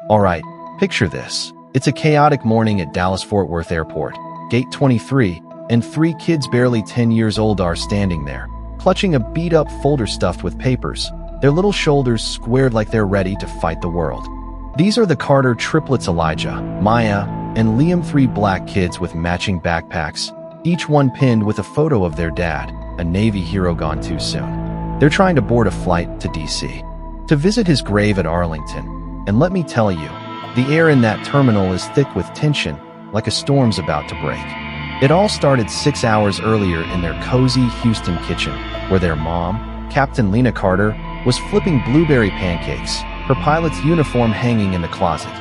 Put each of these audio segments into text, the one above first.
Alright, picture this. It's a chaotic morning at Dallas-Fort Worth Airport. Gate 23, and 3 kids barely 10 years old are standing there, clutching a beat-up folder stuffed with papers, their little shoulders squared like they're ready to fight the world. These are the Carter triplets: Elijah, Maya, and Liam, 3 black kids with matching backpacks, each one pinned with a photo of their dad, a Navy hero gone too soon. They're trying to board a flight to D.C. to visit his grave at Arlington. And let me tell you, the air in that terminal is thick with tension, like a storm's about to break. It all started 6 hours earlier in their cozy Houston kitchen, where their mom, Captain Lena Carter, was flipping blueberry pancakes, her pilot's uniform hanging in the closet.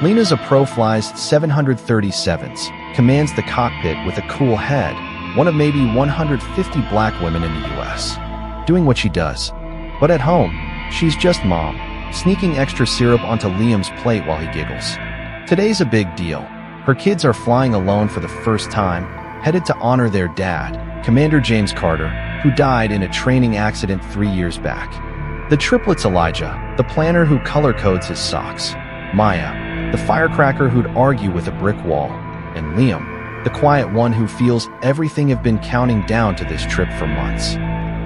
Lena's a pro, flies 737s, commands the cockpit with a cool head, one of maybe 150 black women in the U.S. doing what she does. But at home, she's just mom, sneaking extra syrup onto Liam's plate while he giggles. Today's a big deal. Her kids are flying alone for the first time, headed to honor their dad, Commander James Carter, who died in a training accident 3 years back. The triplets: Elijah, the planner who color codes his socks; Maya, the firecracker who'd argue with a brick wall; and Liam, the quiet one who feels everything have been counting down to this trip for months.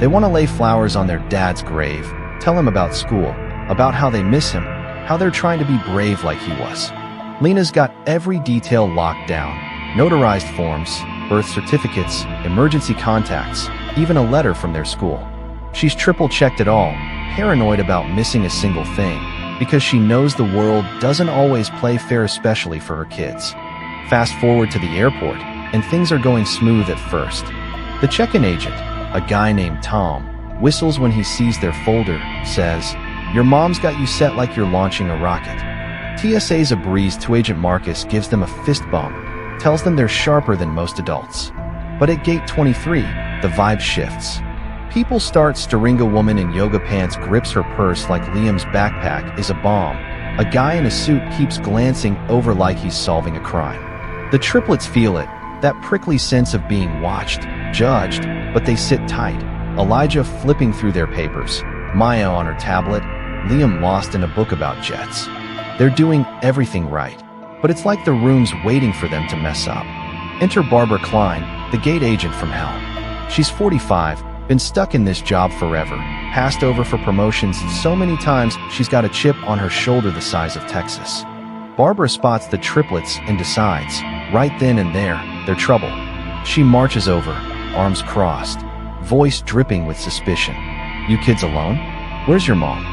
They want to lay flowers on their dad's grave, tell him about school, about how they miss him, how they're trying to be brave like he was. Lena's got every detail locked down: notarized forms, birth certificates, emergency contacts, even a letter from their school. She's triple-checked it all, paranoid about missing a single thing, because she knows the world doesn't always play fair, especially for her kids. Fast forward to the airport, and things are going smooth at first. The check-in agent, a guy named Tom, whistles when he sees their folder, says, "Your mom's got you set like you're launching a rocket." TSA's a breeze to Agent Marcus, gives them a fist bump, tells them they're sharper than most adults. But at gate 23, the vibe shifts. People start stirring. A woman in yoga pants grips her purse like Liam's backpack is a bomb. A guy in a suit keeps glancing over like he's solving a crime. The triplets feel it, that prickly sense of being watched, judged, but they sit tight. Elijah flipping through their papers, Maya on her tablet, Liam lost in a book about jets. They're doing everything right, but it's like the room's waiting for them to mess up. Enter Barbara Klein, the gate agent from hell. She's 45, been stuck in this job forever, passed over for promotions so many times she's got a chip on her shoulder the size of Texas. Barbara spots the triplets and decides, right then and there, they're trouble. She marches over, arms crossed, voice dripping with suspicion. "You kids alone? Where's your mom?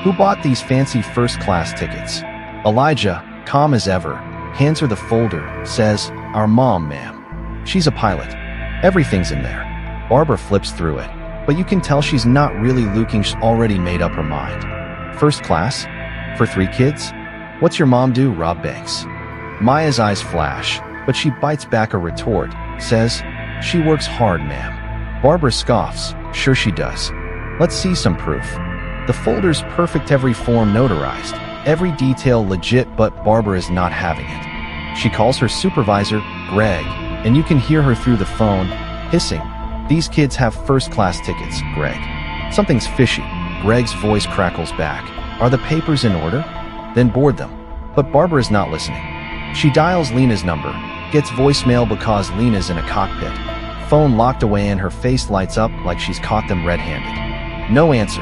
Who bought these fancy first-class tickets?" Elijah, calm as ever, hands her the folder, says, "Our mom, ma'am. She's a pilot. Everything's in there." Barbara flips through it, but you can tell she's not really looking. She's already made up her mind. "First class? For 3 kids? What's your mom do, rob banks?" Maya's eyes flash, but she bites back a retort, says, "She works hard, ma'am." Barbara scoffs, "Sure she does. Let's see some proof." The folder's perfect, every form notarized, every detail legit, but Barbara is not having it. She calls her supervisor, Greg, and you can hear her through the phone, hissing, "These kids have first-class tickets, Greg." "Something's fishy." Greg's voice crackles back. "Are the papers in order? Then board them." But Barbara's not listening. She dials Lena's number, gets voicemail because Lena's in a cockpit. Phone locked away and her face lights up like she's caught them red-handed. No answer.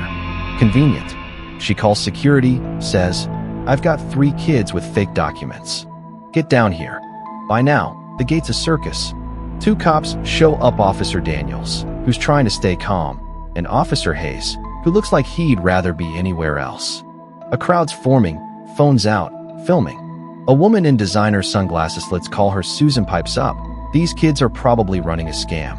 Convenient. She calls security, says, "I've got 3 kids with fake documents. Get down here." By now, the gate's a circus. 2 cops show up: Officer Daniels, who's trying to stay calm, and Officer Hayes, who looks like he'd rather be anywhere else. A crowd's forming, phones out, filming. A woman in designer sunglasses, let's call her Susan, pipes up. "These kids are probably running a scam.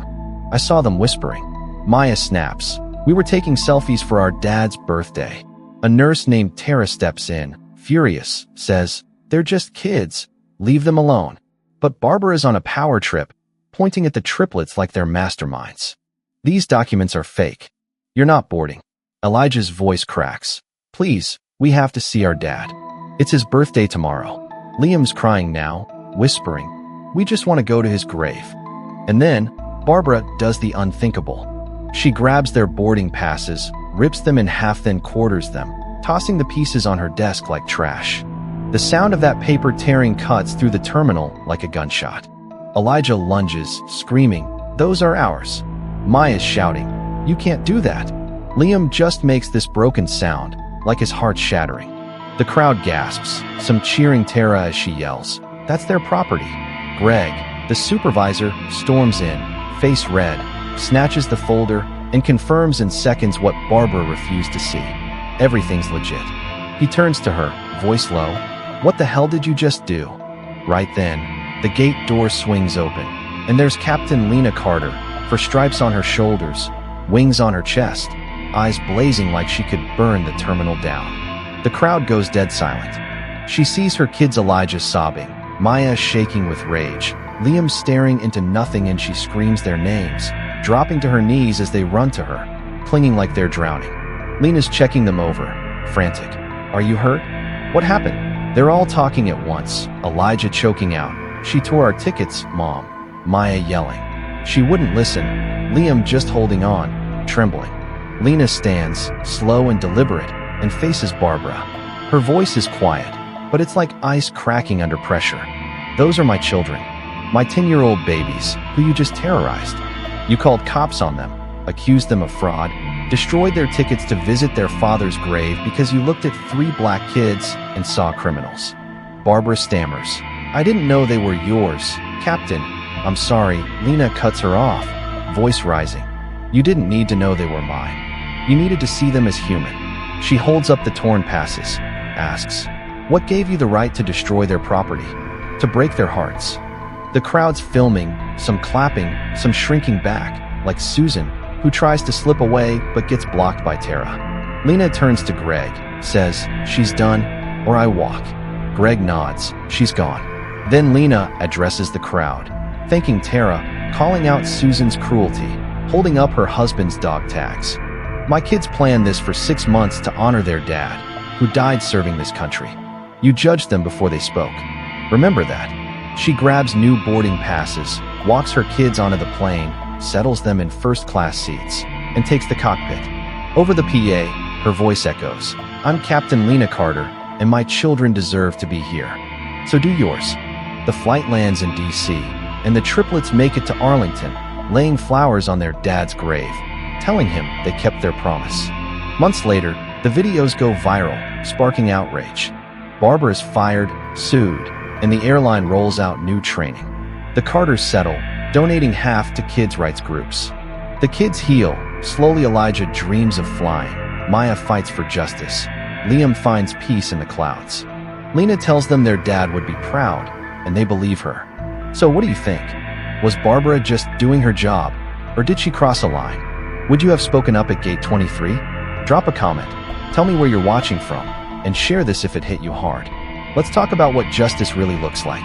I saw them whispering." Maya snaps, "We were taking selfies for our dad's birthday." A nurse named Tara steps in, furious, says, "They're just kids. Leave them alone." But Barbara's on a power trip, pointing at the triplets like they're masterminds. "These documents are fake. You're not boarding." Elijah's voice cracks. "Please, we have to see our dad. It's his birthday tomorrow." Liam's crying now, whispering, "We just want to go to his grave." And then, Barbara does the unthinkable. She grabs their boarding passes, rips them in half, then quarters them, tossing the pieces on her desk like trash. The sound of that paper tearing cuts through the terminal like a gunshot. Elijah lunges, screaming, "Those are ours." Maya's shouting, "You can't do that." Liam just makes this broken sound, like his heart shattering. The crowd gasps, some cheering Tara as she yells, "That's their property." Greg, the supervisor, storms in, face red, snatches the folder, and confirms in seconds what Barbara refused to see. Everything's legit. He turns to her, voice low, "What the hell did you just do?" Right then, the gate door swings open, and there's Captain Lena Carter, her stripes on her shoulders, wings on her chest, eyes blazing like she could burn the terminal down. The crowd goes dead silent. She sees her kids Elijah sobbing, Maya shaking with rage, Liam staring into nothing, and she screams their names, dropping to her knees as they run to her, clinging like they're drowning. Lena's checking them over, frantic. "Are you hurt? What happened?" They're all talking at once, Elijah choking out, "She tore our tickets, Mom." Maya yelling. She wouldn't listen, Liam just holding on, trembling. Lena stands, slow and deliberate, and faces Barbara. Her voice is quiet, but it's like ice cracking under pressure. "Those are my children. My 10-year-old babies, who you just terrorized. You called cops on them, accused them of fraud, destroyed their tickets to visit their father's grave because you looked at 3 black kids and saw criminals." Barbara stammers, "I didn't know they were yours, Captain." "I'm sorry," Lena cuts her off, voice rising. "You didn't need to know they were mine. You needed to see them as human." She holds up the torn passes, asks, "What gave you the right to destroy their property? To break their hearts?" The crowd's filming, some clapping, some shrinking back, like Susan, who tries to slip away but gets blocked by Tara. Lena turns to Greg, says, "She's done, or I walk." Greg nods, "She's gone." Then Lena addresses the crowd, thanking Tara, calling out Susan's cruelty, holding up her husband's dog tags. "My kids planned this for 6 months to honor their dad, who died serving this country. You judged them before they spoke. Remember that." She grabs new boarding passes, walks her kids onto the plane, settles them in first-class seats, and takes the cockpit. Over the PA, her voice echoes, "I'm Captain Lena Carter, and my children deserve to be here. So do yours." The flight lands in D.C., and the triplets make it to Arlington, laying flowers on their dad's grave, telling him they kept their promise. Months later, the videos go viral, sparking outrage. Barbara's fired, sued, and the airline rolls out new training. The Carters settle, donating half to kids' rights groups. The kids heal. Slowly Elijah dreams of flying. Maya fights for justice. Liam finds peace in the clouds. Lena tells them their dad would be proud, and they believe her. So what do you think? Was Barbara just doing her job, or did she cross a line? Would you have spoken up at Gate 23? Drop a comment, tell me where you're watching from, and share this if it hit you hard. Let's talk about what justice really looks like.